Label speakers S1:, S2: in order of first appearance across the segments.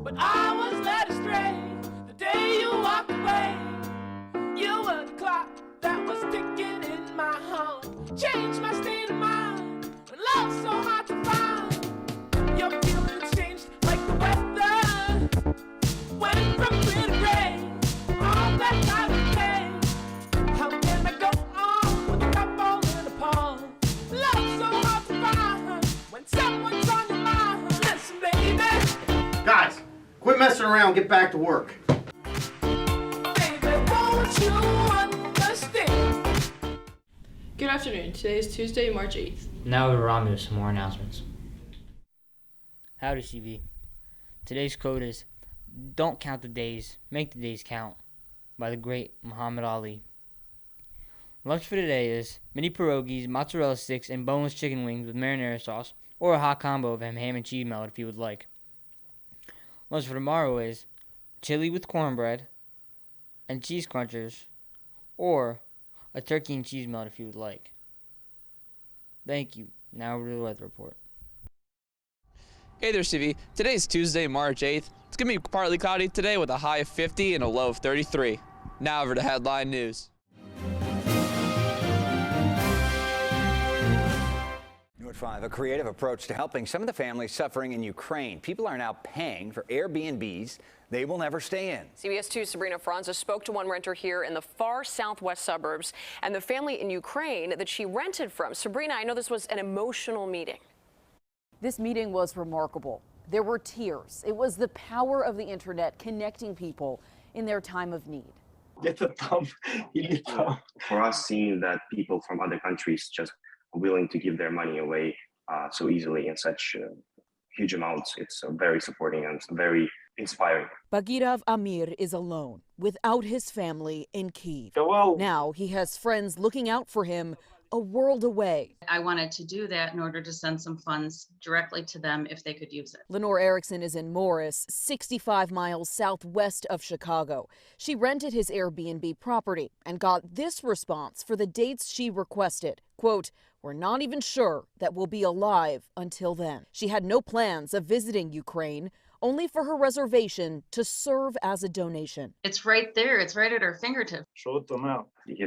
S1: but I was led astray the day you walked away. You were the clock that was ticking in my heart, changed my state of mind when love's so hard to find. Your feelings changed like the weather, went from clear to gray, all that I would pay. How can I go on with the cup falling apart? Love's so hard to find when someone's on your mind. Listen, baby.
S2: Guys, quit messing around, get back to work.
S1: Baby, won't you understand?
S3: Good afternoon. Today is Tuesday, March 8th.
S4: Now to Rami with some more announcements. Howdy, CB. Today's quote is, "Don't count the days, make the days count," by the great Muhammad Ali. Lunch for today is mini pierogies, mozzarella sticks, and boneless chicken wings with marinara sauce, or a hot combo of ham and cheese melt if you would like. Lunch for tomorrow is chili with cornbread and cheese crunchers, or a turkey and cheese melt if you would like. Thank you. Now over to the weather report.
S5: Hey there, CV. Today is Tuesday, March 8th. It's going to be partly cloudy today with a high of 50 and a low of 33. Now over to headline news.
S6: New at 5, a creative approach to helping some of the families suffering in Ukraine. People are now paying for Airbnbs they will never stay in.
S7: CBS 2's Sabrina Franza spoke to one renter here in the far southwest suburbs and the family in Ukraine that she rented from. Sabrina, I know this was an emotional meeting.
S8: This meeting was remarkable. There were tears. It was the power of the internet connecting people in their time of need.
S9: For us, seeing that people from other countries just willing to give their money away so easily in such huge amounts, it's very supporting and very inspiring.
S8: Bagirav Amir is alone, without his family in Kyiv. Now he has friends looking out for him a world away.
S10: I wanted to do that in order to send some funds directly to them if they could use it.
S8: Lenore Erickson is in Morris, 65 miles southwest of Chicago. She rented his Airbnb property and got this response for the dates she requested. Quote, "We're not even sure that we'll be alive until then." She had no plans of visiting Ukraine, only for her reservation to serve as a donation.
S10: It's right there. It's right at our fingertips.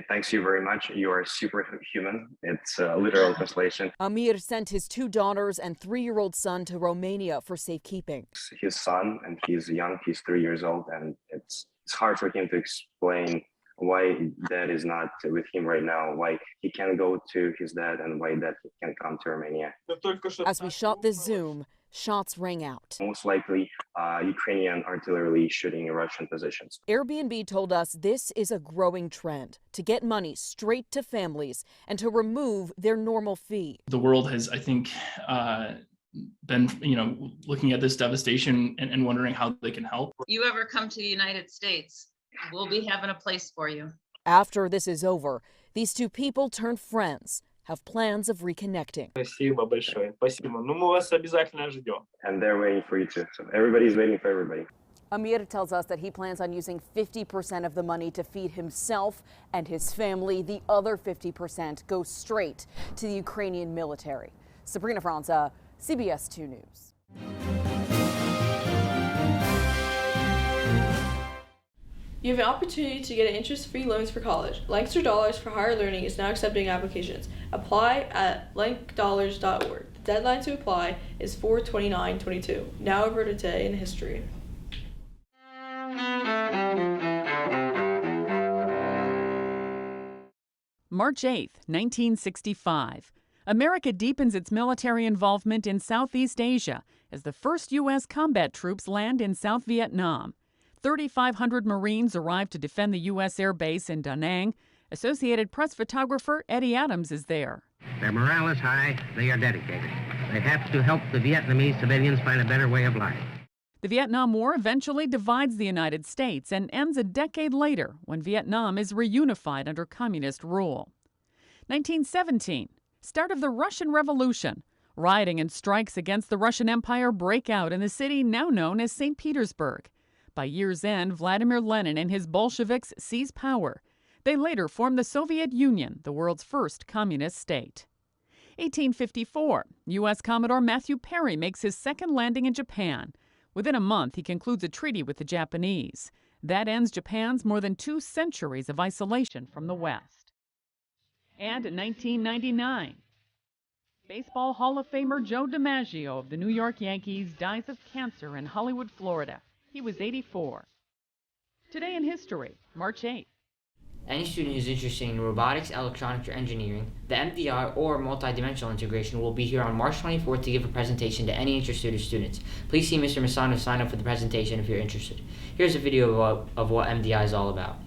S9: Thanks you very much. You are superhuman. It's a literal translation.
S8: Amir sent his 2 daughters and 3-year-old son to Romania for safekeeping.
S9: His son, and he's young, he's 3 years old, and it's hard for him to explain why dad is not with him right now, why he can't go to his dad, and why dad can't come to Romania.
S8: As we shot this Zoom, shots rang out.
S9: Most likely Ukrainian artillery shooting Russian positions.
S8: Airbnb told us this is a growing trend, to get money straight to families and to remove their normal fee.
S11: The world has, I think, been, looking at this devastation and wondering how they can help.
S10: You ever come to the United States, we'll be having a place for you.
S8: After this is over, these 2 people turned friends, have plans of reconnecting.
S9: And they're waiting for you too. So everybody's waiting for everybody.
S8: Amir tells us that he plans on using 50% of the money to feed himself and his family. The other 50% goes straight to the Ukrainian military. Sabrina Franza, CBS 2 News.
S3: You have an opportunity to get interest-free loans for college. Lancaster Dollars for Higher Learning is now accepting applications. Apply at lankdollars.org. The deadline to apply is 4/29/22. Now over to today in history.
S12: March 8th, 1965. America deepens its military involvement in Southeast Asia as the first U.S. combat troops land in South Vietnam. 3,500 Marines arrived to defend the U.S. Air Base in Da Nang. Associated Press photographer Eddie Adams is there.
S13: Their morale is high. They are dedicated. They have to help the Vietnamese civilians find a better way of life.
S12: The Vietnam War eventually divides the United States and ends a decade later when Vietnam is reunified under communist rule. 1917, start of the Russian Revolution. Rioting and strikes against the Russian Empire break out in the city now known as St. Petersburg. By year's end, Vladimir Lenin and his Bolsheviks seize power. They later form the Soviet Union, the world's first communist state. 1854, U.S. Commodore Matthew Perry makes his second landing in Japan. Within a month, he concludes a treaty with the Japanese. That ends Japan's more than 2 centuries of isolation from the West. And in 1999, Baseball Hall of Famer Joe DiMaggio of the New York Yankees dies of cancer in Hollywood, Florida. He was 84. Today in history, March 8th.
S4: Any student who's interested in robotics, electronics, or engineering, the MDI or multidimensional integration will be here on March 24th to give a presentation to any interested students. Please see Mr. Masano to sign up for the presentation if you're interested. Here's a video of what MDI is all about.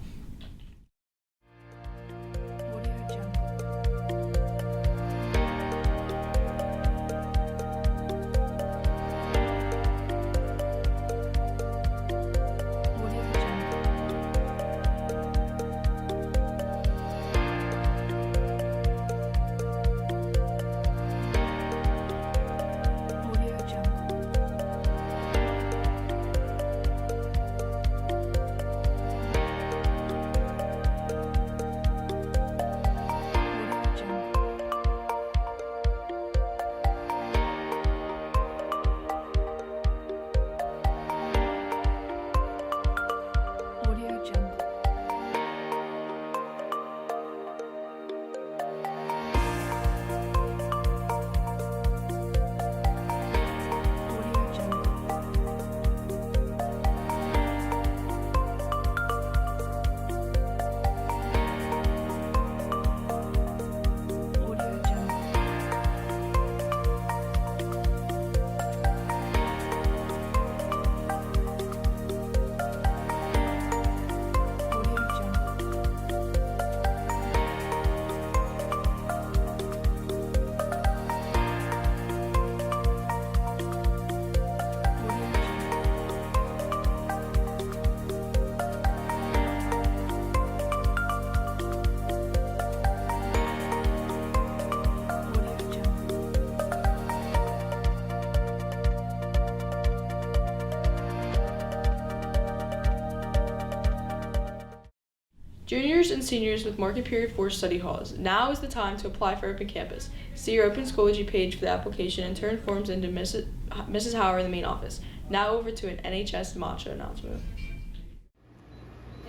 S3: Juniors and seniors with market period 4 study halls. Now is the time to apply for Open Campus. See your Open Schoology page for the application and turn forms into Mrs. Hauer in the main office. Now over to an NHS matcha announcement.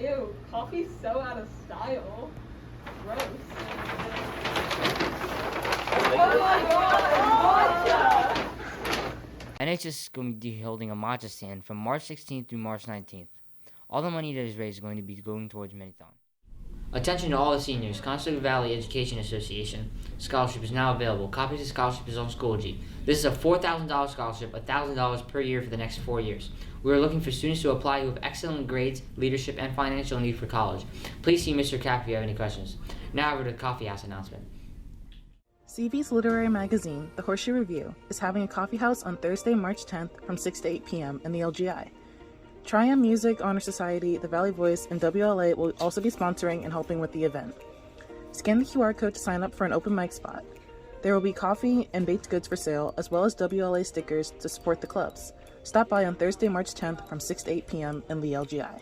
S14: Ew, coffee's so out of style. Gross. Oh my god, matcha!
S4: NHS is going to be holding a matcha stand from March 16th through March 19th. All the money that is raised is going to be going towards Minithon. Attention to all the seniors. Constable Valley Education Association scholarship is now available. Copies of scholarship is on Schoology. This is a $4,000 scholarship, $1,000 per year for the next 4 years. We are looking for students to apply who have excellent grades, leadership, and financial need for college. Please see Mr. Cap if you have any questions. Now over to the Coffee House announcement.
S15: CV's literary magazine, The Horseshoe Review, is having a coffee house on Thursday, March 10th from 6 to 8 p.m. in the LGI. Triumph Music Honor Society, The Valley Voice, and WLA will also be sponsoring and helping with the event. Scan the QR code to sign up for an open mic spot. There will be coffee and baked goods for sale, as well as WLA stickers to support the clubs. Stop by on Thursday, March 10th from 6 to 8 p.m. in the LGI.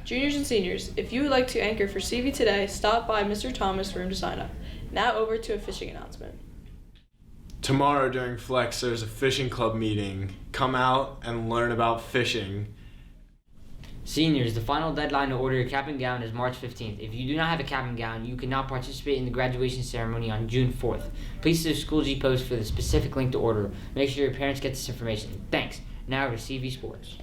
S3: Juniors and seniors, if you would like to anchor for CV Today, stop by Mr. Thomas' room to sign up. Now over to a fishing announcement.
S16: Tomorrow during Flex, there's a fishing club meeting. Come out and learn about fishing.
S4: Seniors, the final deadline to order your cap and gown is March 15th. If you do not have a cap and gown, you cannot participate in the graduation ceremony on June 4th. Please see the Schoology post for the specific link to order. Make sure your parents get this information. Thanks. Now over to CV Sports.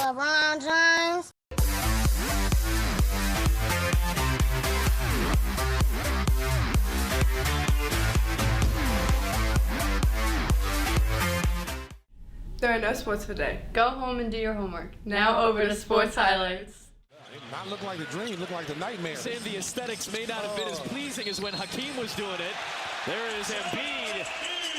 S17: LeBron James.
S18: There are no sports for today. Go home and do your homework. Now over to sports highlights.
S19: It not look like the dream, look like the nightmare.
S20: Saying the aesthetics may not have been as pleasing as when Hakeem was doing it. There is Embiid,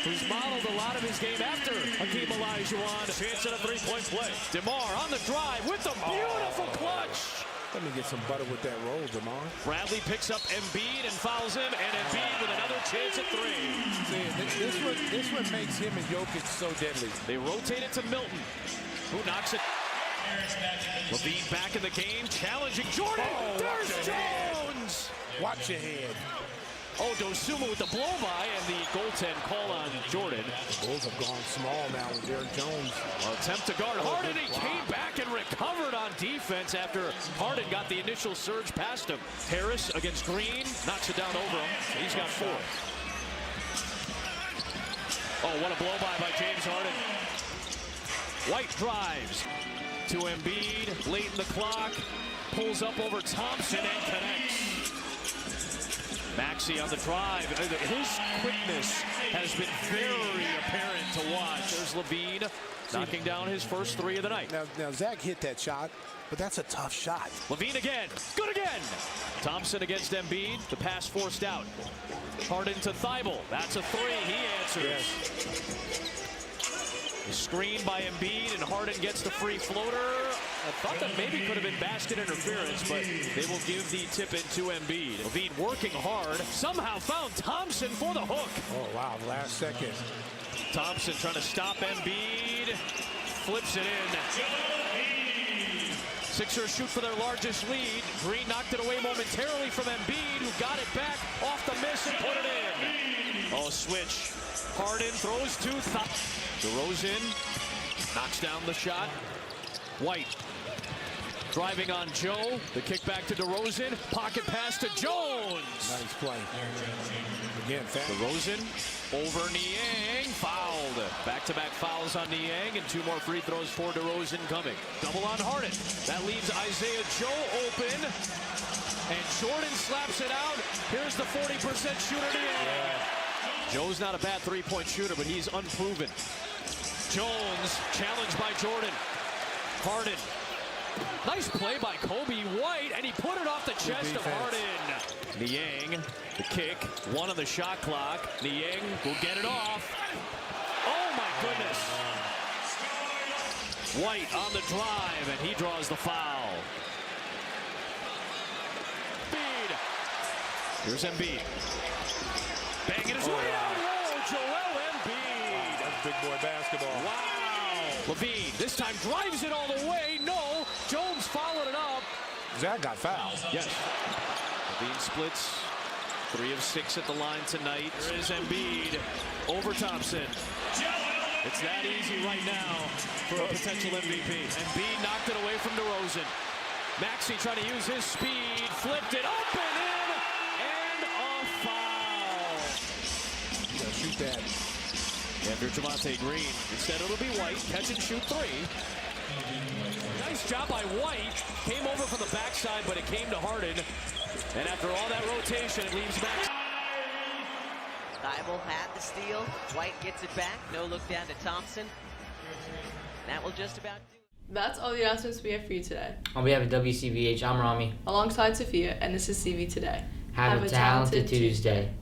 S20: who's modeled a lot of his game after Hakeem Olajuwon. Chance at a three-point play. DeMar on the drive with the beautiful clutch.
S19: Let me get some butter with that roll, Demar.
S20: Bradley picks up Embiid and fouls him, and Embiid with another chance at three.
S19: See, this one makes him and Jokic so deadly.
S20: They rotate it to Milton, who knocks it. Levine back in the game, challenging Jordan.
S19: Oh,
S20: there's Jones.
S19: Watch your head.
S20: Oh, Dosunmu with the blow-by and the goaltend call on Jordan.
S19: The Bulls have gone small now with Derrick Jones.
S20: Attempt to guard Harden. He came back and recovered on defense after Harden got the initial surge past him. Harris against Green, knocks it down over him. He's got 4. Oh, what a blow-by by James Harden. White drives to Embiid, late in the clock, pulls up over Thompson and connects. Maxey on the drive. His quickness has been very apparent to watch. There's Levine knocking down his first 3 of the night.
S19: Now Zach hit that shot, but that's a tough shot.
S20: Levine again. Good again. Thompson against Embiid. The pass forced out. Harden to Thibault. That's a 3. He answers.
S19: Yes.
S20: The screen by Embiid, and Harden gets the free floater. I thought that maybe could have been basket interference, but they will give the tip-in to Embiid. Levine working hard, somehow found Thompson for the hook.
S19: Oh, wow, last second.
S20: Thompson trying to stop Embiid, flips it in. Sixers shoot for their largest lead. Green knocked it away momentarily from Embiid, who got it back off the miss and put it in. Oh, switch. Harden throws to DeRozan, knocks down the shot. White driving on Joe. The kick back to DeRozan. Pocket pass to Jones.
S19: Nice play. Again,
S20: DeRozan over Niang. Fouled. Back-to-back fouls on Niang, and 2 more free throws for DeRozan coming. Double on Harden. That leaves Isaiah Joe open. And Jordan slaps it out. Here's the 40% shooter, Niang. Joe's not a bad 3-point shooter, but he's unproven. Jones challenged by Jordan. Harden. Nice play by Kobe White, and he put it off the chest of Harden. Niang, the kick, 1 on the shot clock. Niang will get it off. Oh my goodness. White on the drive, and he draws the foul. Embiid. Here's Embiid. Banging his way out. Oh, Joel Embiid.
S19: That's big boy basketball.
S20: Wow. Levine this time drives it all the way. No. Jones followed it up.
S19: Zach got fouled.
S20: Yes. Levine splits. 3 of 6 at the line tonight. There is Embiid over Thompson. It's that easy right now for a potential MVP. Embiid knocked it away from DeRozan. Maxey trying to use his speed. Flipped it up and in. And a foul.
S19: Shoot that.
S20: After Javonte Green. Instead it'll be White. Catch and shoot 3. Nice job by White. Came over from the backside, but it came to Harden. And after all that rotation, it leaves Max.
S21: Thibault had the steal. White gets it back. No look down to Thompson. That will just about do it.
S3: That's all the announcements we have for you today.
S4: On behalf of WCVH, I'm Rami.
S3: Alongside Sophia, and this is CV Today.
S4: Have a talented Tuesday.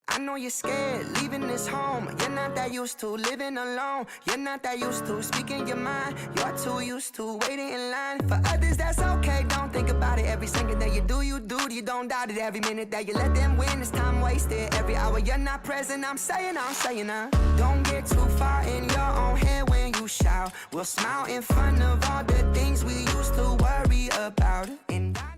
S22: I know you're scared leaving this home. You're not that used to living alone. You're not that used to speaking your mind. You're too used to waiting in line. For others, that's okay. Don't think about it. Every second that you do. You don't doubt it. Every minute that you let them win is time wasted. Every hour you're not present, I'm saying don't get too far in your own head when you shout. We'll smile in front of all the things we used to worry about.